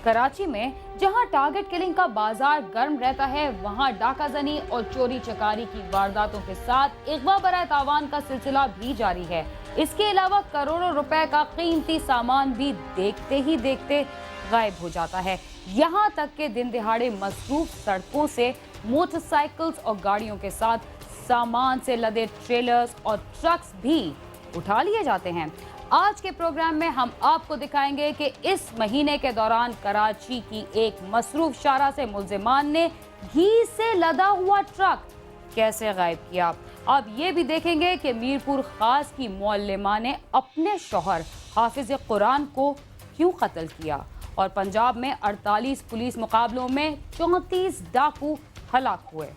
कराची में जहां target killing का बाजार गर्म रहता है, वहां डाकाजनी और चोरी चकारी की वारदातों के साथ अगवा बराए तावान का सिलसिला भी जारी है। इसके अलावा करोड़ों रुपए का कीमती सामान भी देखते ही देखते गायब हो जाता है। यहाँ तक के दिन दिहाड़े मसरूफ सड़कों से मोटरसाइकिल्स और गाड़ियों के साथ सामान से लदे ट्रेलर्स और ट्रक्स भी उठा लिए जाते हैं। आज के प्रोग्राम में हम आपको दिखाएंगे कि इस महीने के दौरान कराची की एक मसरूफ शाहरा से मुल्जिमान ने घी से लदा हुआ ट्रक कैसे गायब किया। अब ये भी देखेंगे कि मीरपुर खास की मुअल्लिमा ने अपने शौहर हाफिज कुरान को क्यों कत्ल किया और पंजाब में 48 पुलिस मुकाबलों में 34 डाकू हलाक हुए।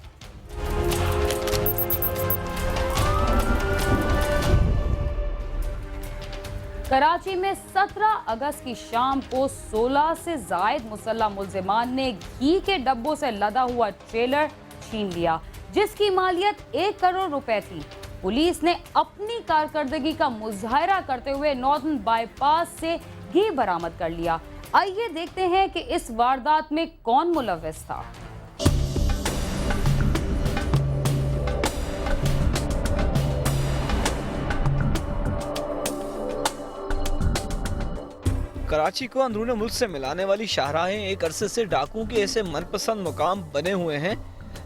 कराची में 17 अगस्त की शाम को 16 से जायद मुसल्लह मुल्जिमान ने घी के डब्बों से लदा हुआ ट्रेलर छीन लिया, जिसकी मालियत 1 करोड़ रुपए थी। पुलिस ने अपनी कारकर्दगी का मुजाहरा करते हुए नॉर्दर्न बाईपास से घी बरामद कर लिया। आइए देखते हैं कि इस वारदात में कौन मुलव्विस था। कराची को अंदरूनी मुल्क से मिलाने वाली शाहराहें एक अरसे से डाकुओं के ऐसे मनपसंद मुकाम बने हुए हैं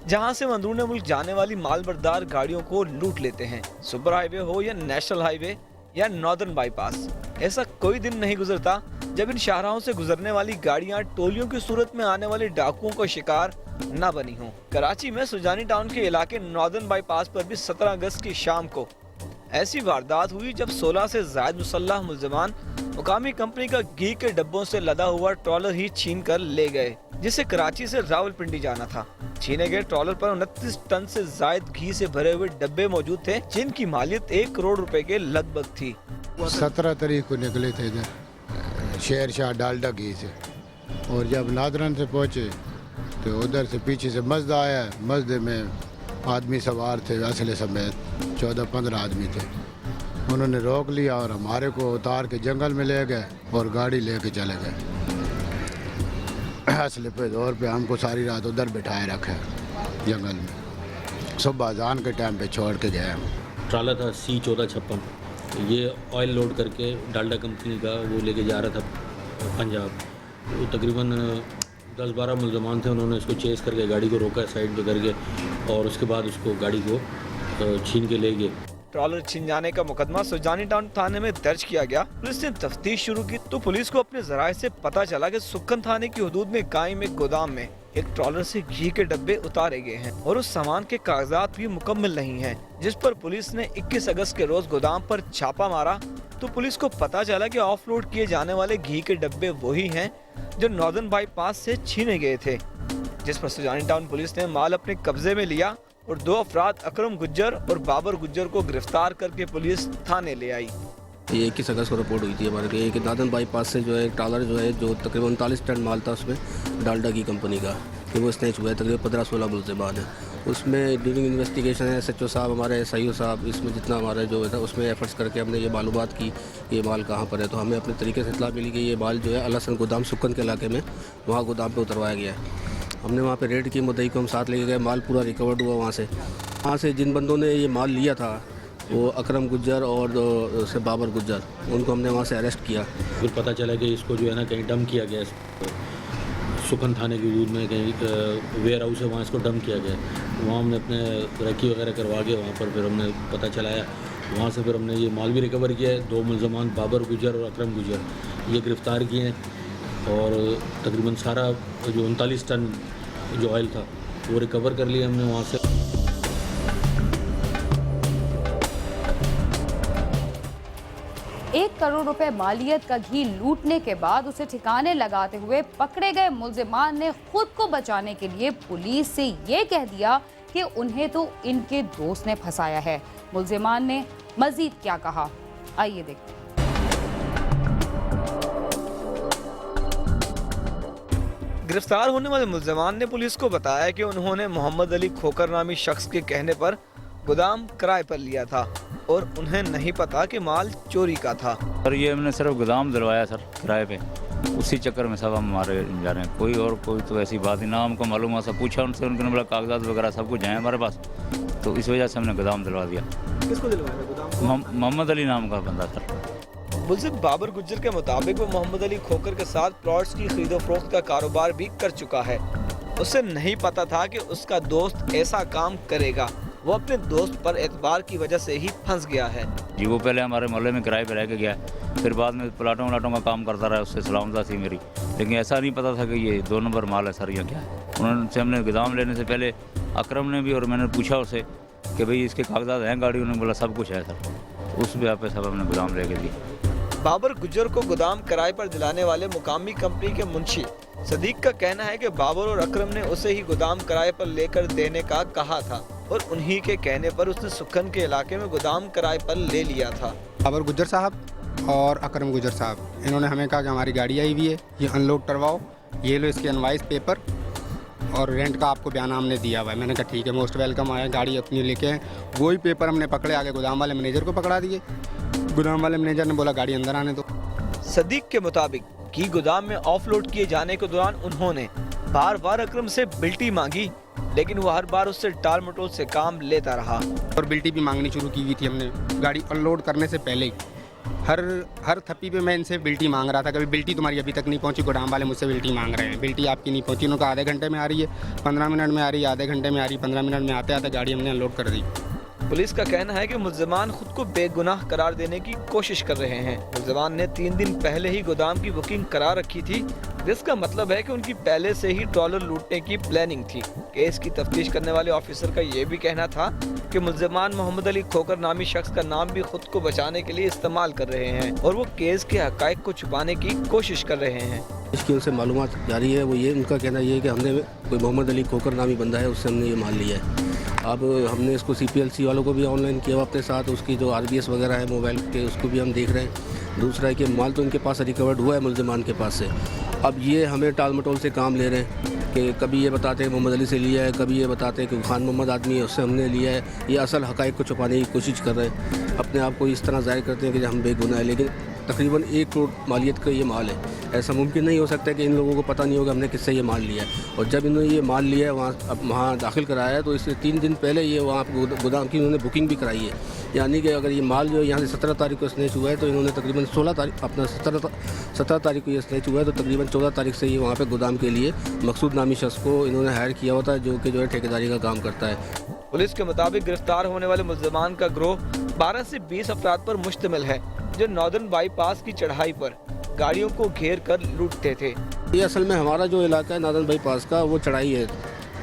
जहां से वो अंदरूनी मुल्क जाने वाली मालबरदार गाड़ियों को लूट लेते हैं। सुपर हाईवे हो या नेशनल हाईवे या नॉर्दर्न बाईपास, ऐसा कोई दिन नहीं गुजरता जब इन शाहराहों से गुजरने वाली गाड़ियां टोलियों की सूरत में आने वाले डाकुओं का शिकार न बनी हों। कराची में सुजानी टाउन के इलाके नॉर्दर्न बाईपास पर भी 17 अगस्त की शाम को ऐसी वारदात हुई जब 16 से ज्यादा मुसल्लह मुल्जिमान मुकामी कंपनी का घी के डब्बों से लदा हुआ ट्रॉलर ही छीन कर ले गए, जिसे कराची से रावलपिंडी जाना था। छीने गए ट्रॉलर पर 29 टन से जायद घी से भरे हुए डब्बे मौजूद थे, जिनकी मालियत 1 करोड़ रुपए के लगभग थी। 17 तारीख को निकले थे इधर शेर शाह डालडा घी से, और जब नादरन से पहुँचे तो उधर से पीछे से मस्जिद आया। मस्जिद में आदमी सवार थे असले समेत, 14-15 आदमी थे। उन्होंने रोक लिया और हमारे को उतार के जंगल में ले गए और गाड़ी लेके चले गए। असले पे दौर पे हमको सारी रात उधर बिठाए रखे जंगल में। सुबह अजान के टाइम पे छोड़ के गए हम। ट्राला था C1456, ये ऑयल लोड करके डालडा कंपनी का वो लेके जा रहा था पंजाब। वो तकरीबन 10-12 मुल्ज़मान थे, उन्होंने उसको चेस करके गाड़ी को रोका साइड पे करके और उसके बाद उसको गाड़ी को छीन के ले गए। ट्रॉलर छीन जाने का मुकदमा सुजानी टाउन थाने में दर्ज किया गया। पुलिस ने तफ्तीश शुरू की तो पुलिस को अपने जराये से पता चला कि सुक्कन थाने की हदूद में कायम एक गोदाम में एक ट्रॉलर से घी के डब्बे उतारे गए हैं और उस सामान के कागजात भी मुकम्मल नहीं हैं, जिस पर पुलिस ने 21 अगस्त के रोज गोदाम पर छापा मारा तो पुलिस को पता चला कि ऑफलोड किए जाने वाले घी के डब्बे वही हैं जो नॉर्दर्न बाईपास से छीने गए थे, जिस पर सुजानी टाउन पुलिस ने माल अपने कब्जे में लिया और 2 अफराद अकरम गुज्जर और बाबर गुज्जर को गिरफ्तार करके पुलिस थाने ले आई। ये 21 अगस्त को रिपोर्ट हुई थी हमारे लिए कि नॉर्दर्न बाईपास से जो है ट्रॉलर जो है जो तकरीबन 39 टन माल था उसमें डालडा की कंपनी का, कि वो स्नेच हुआ है। तकरीबन 15-16 मुल्ज़िमान है उसमें। ड्यूरिंग इन्वेस्टिगेशन है SHO साहब, हमारे SIO साहब, इसमें जितना हमारा जो है उसमें एफर्ट्स करके हमने ये मालूमात की ये माल कहाँ पर है। तो हमें अपने तरीके से इत्तला मिली कि ये माल जो है अलहसन गोदाम सुक्कन के इलाके में वहाँ गोदाम पर उतरवाया गया है। हमने वहाँ पे रेड की, मुद्दई को हम साथ लेके गए, माल पूरा रिकवर्ड हुआ। वहाँ से जिन बंदों ने ये माल लिया था वो अकरम गुज्जर और से बाबर गुज्जर, उनको हमने वहाँ से अरेस्ट किया। फिर पता चला कि इसको जो है ना कहीं डंप किया गया, सुकन थाने की हदूद में कहीं वेयर हाउस है, वहाँ इसको डंप किया गया। वहाँ हमने अपने रखी वगैरह करवा के वहाँ पर फिर हमने पता चलाया, वहाँ से फिर हमने ये माल भी रिकवर किया है। 2 मुल्ज़मान बाबर गुज्जर और अकरम गुज्जर ये गिरफ़्तार किए हैं और तकरीबन सारा जो 39 टन जो ऑयल था वो रिकवर कर लिया हमने वहाँ से। 1 करोड़ रुपए मालियत का घी लूटने के बाद उसे ठिकाने लगाते हुए पकड़े गए मुल्जिमान ने खुद को बचाने के लिए पुलिस से ये कह दिया कि उन्हें तो इनके दोस्त ने फंसाया है। मुल्जिमान ने मजीद क्या कहा, आइए देखते हैं। गिरफ्तार होने वाले मुल्जिमान ने पुलिस को बताया कि उन्होंने मोहम्मद अली खोकर नामी शख्स के कहने पर गोदाम किराए पर लिया था और उन्हें नहीं पता कि माल चोरी का था। और ये हमने सिर्फ गोदाम दिलवाया सर किराए पे, उसी चक्कर में सब हम हमारे जा रहे हैं। कोई तो ऐसी बात ही ना हमको मालूम है। सब पूछा उनसे, उन्होंने बोला कागजात वगैरह सब कुछ है हमारे पास, तो इस वजह से हमने गोदाम दिलवा दिया। किसको दिलवाया गोदाम? मोहम्मद अली नाम का बंदा सर। मुल्जिम बाबर गुज्जर के मुताबिक वो मोहम्मद अली खोकर के साथ प्लॉट्स की खरीदो फरोख्त का कारोबार भी कर चुका है। उसे नहीं पता था कि उसका दोस्त ऐसा काम करेगा। वो अपने दोस्त पर एतबार की वजह से ही फंस गया है। जी वो पहले हमारे मोहल्ले में किराए पे रह के गया, फिर बाद में प्लाटों का काम करता रहा, उससे सलामता थी मेरी, लेकिन ऐसा नहीं पता था कि ये 2 नंबर माल है सर, या क्या है। उन्होंने हमने गोदाम लेने से पहले अकरम ने भी, और मैंने पूछा उसे कि भाई इसके कागजात हैं गाड़ी, उन्होंने बोला सब कुछ है सर। उस ब्याह पे सब हमने गोदाम ले के दिए। बाबर गुज्जर को गोदाम किराए पर दिलाने वाले मुकामी कंपनी के मुंशी सदीक का कहना है कि बाबर और अकरम ने उसे ही गोदाम किराए पर लेकर देने का कहा था, और उन्हीं के कहने पर उसने सुखन के इलाके में गोदाम किराए पर ले लिया था। बाबर गुज्जर साहब और अकरम गुज्जर साहब, इन्होंने हमें कहा कि हमारी गाड़ी आई हुई है, ये अनलोड करवाओ, ये लो इसके इनवाइस पेपर और रेंट का आपको बयान हमने दिया हुआ है। मैंने कहा ठीक है, मोस्ट वेलकम आया, गाड़ी अपनी लेके आए। वही पेपर हमने पकड़े, आगे गोदाम वाले मैनेजर को पकड़ा दिए। गोदाम वाले मैनेजर ने बोला गाड़ी अंदर आने दो। सदीक के मुताबिक कि गोदाम में ऑफलोड किए जाने के दौरान उन्होंने बार बार अकरम से बिल्टी मांगी, लेकिन वो हर बार उससे टाल मटोल से काम लेता रहा। और बिल्टी भी मांगनी शुरू की हुई थी हमने गाड़ी अनलोड करने से पहले ही। हर थप्पी पे मैं इनसे बिल्टी मांग रहा था, कभी बिल्टी तुम्हारी अभी तक नहीं पहुंची। गोदाम वाले मुझसे बिल्टी मांग रहे हैं, बिल्टी आपकी नहीं पहुंची। उन्होंने कहा आधे घंटे में आ रही है, 15 मिनट में आ रही है, आधे घंटे में आ रही, 15 मिनट में आते आते गाड़ी हमने अनलोड कर दी। पुलिस का कहना है कि मुल्जिमान खुद को बेगुनाह करार देने की कोशिश कर रहे हैं। मुल्जिमान ने 3 दिन पहले ही गोदाम की बुकिंग करा रखी थी, जिसका मतलब है कि उनकी पहले से ही ट्रॉलर लूटने की प्लानिंग थी। केस की तफ्तीश करने वाले ऑफिसर का ये भी कहना था कि मुल्जिमान मोहम्मद अली खोकर नामी शख्स का नाम भी खुद को बचाने के लिए इस्तेमाल कर रहे हैं, और वो केस के हकायक को छुपाने की कोशिश कर रहे हैं। इसकी उनसे मालूमात जारी है। वो ये उनका कहना ये है कि हमने कोई मोहम्मद अली खोकर नामी बंदा है, उससे हमने ये माल लिया है। अब हमने इसको CPLC वालों को भी ऑनलाइन किया हुआ अपने साथ, उसकी जो RBS वगैरह है मोबाइल के, उसको भी हम देख रहे हैं। दूसरा है कि माल तो इनके पास रिकवर्ड हुआ है मुल्जिमान के पास से। अब ये हमें टाल मटोल से काम ले रहे हैं कि कभी ये बताते हैं मोहम्मद अली से लिया है, कभी ये बताते हैं कि खान मोहम्मद आदमी है उससे हमने लिया है। ये असल हकायक को छुपाने की कोशिश कर रहे हैं, अपने आप को इस तरह जाहिर करते हैं कि हम बेगुनाह है, लेकिन तकरीबन 1 करोड़ मालियत का ये माल है। ऐसा मुमकिन नहीं हो सकता कि इन लोगों को पता नहीं होगा हमने किससे ये माल लिया है। और जब इन्होंने ये माल लिया है वहाँ दाखिल कराया है, तो इससे 3 दिन पहले ये वहाँ गोदाम की उन्होंने बुकिंग भी कराई है। यानी कि अगर ये माल जो यहाँ से 17 तारीख को स्नेच हुआ है, तो इन्होंने तकरीबन 17 तारीख को ये स्नेच हुआ है, तो तकरीबन 14 तारीख से ये वहाँ पे गोदाम के लिए मकसूद नामी शख्स को इन्होंने हायर किया हुआ था, जो है ठेकेदारी का काम करता है। पुलिस के मुताबिक गिरफ्तार होने वाले मुल्जिमान का ग्रोह 12 से 20 अफराद पर मुश्तमिल है, जो नॉर्दर्न बाईपास की चढ़ाई पर गाड़ियों को घेर कर लूटते थे। ये असल में हमारा जो इलाका है नॉर्दर्न बाईपास का, वो चढ़ाई है।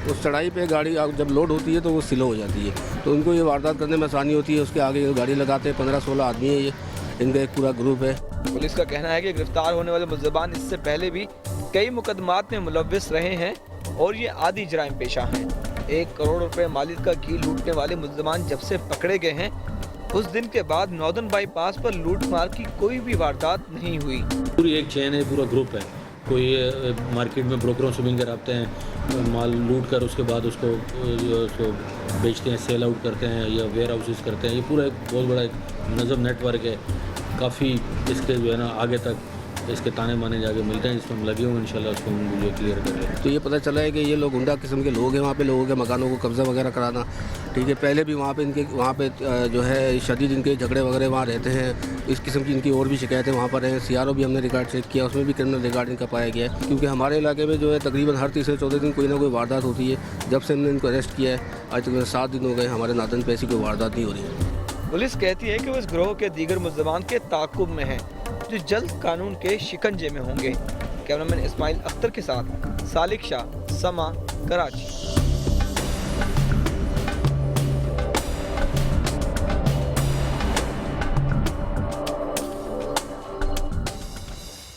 उस चढ़ाई पे गाड़ी जब लोड होती है तो वो स्लो हो जाती है, तो उनको ये वारदात करने में आसानी होती है। उसके आगे गाड़ी लगाते हैं, 15-16 आदमी है, ये इनका एक पूरा ग्रुप है। पुलिस का कहना है कि गिरफ्तार होने वाले मुल्जिमान इससे पहले भी कई मुकदमात में मुलव्विस रहे हैं, और ये आदि जराइम पेशा हैं। 1 करोड़ रुपए मालिक का घी लूटने वाले मुल्जिमान जब से पकड़े गए हैं, उस दिन के बाद नॉर्दर्न बाईपास पर लूट मार की कोई भी वारदात नहीं हुई। पूरी एक चेन है, पूरा ग्रुप है। कोई मार्केट में ब्रोकरों से मिलकर आते हैं, माल लूट कर उसके बाद उसको बेचते हैं, सेल आउट करते हैं या वेयर हाउसेस करते हैं। ये पूरा एक बहुत बड़ा एक नज़म नेटवर्क है। काफ़ी इसके जो है ना आगे तक इसके ताने माने जाके मिलते हैं, जिसमें हम लगे हुए इंशाल्लाह उसको हम मुझे क्लियर कर रहे हैं। तो ये पता चला है कि ये लोग गुंडा किस्म के लोग हैं, वहाँ पे लोगों के मकानों को कब्ज़ा वगैरह कराना। ठीक है, पहले भी वहाँ पे जो है शदीद इनके झगड़े वगैरह वहाँ रहते हैं। इस किस्म की इनकी और भी शिकायतें वहाँ पर हैं। CRO भी हमने रिकॉर्ड चेक किया, उसमें भी क्रिमिनल रिकॉर्ड इनका पाया गया है। क्योंकि हमारे इलाके में जो है तकरीबन हर तीसरे चौथे दिन कोई ना कोई वारदात होती है। जब से हमने इनको अरेस्ट किया है आज तक 7 दिन हो गए, हमारे नादन पे ऐसी कोई वारदात नहीं हो रही है। पुलिस कहती है कि वो इस ग्रोह के दीगर मुल्जिमान के ताक़ुब में है, जो जल्द कानून के शिकंजे में होंगे। कैमरामैन इस्माइल अख्तर के साथ सालिक शाह, समा, कराची।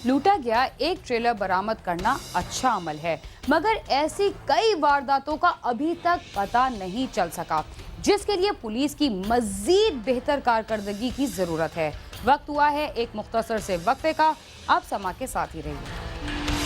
लूटा गया एक ट्रेलर बरामद करना अच्छा अमल है, मगर ऐसी कई वारदातों का अभी तक पता नहीं चल सका, जिसके लिए पुलिस की मजीद बेहतर कारकर्दगी की जरूरत है। वक्त हुआ है एक मुख्तसर से वक्फे का। आप समा के साथ ही रहिए।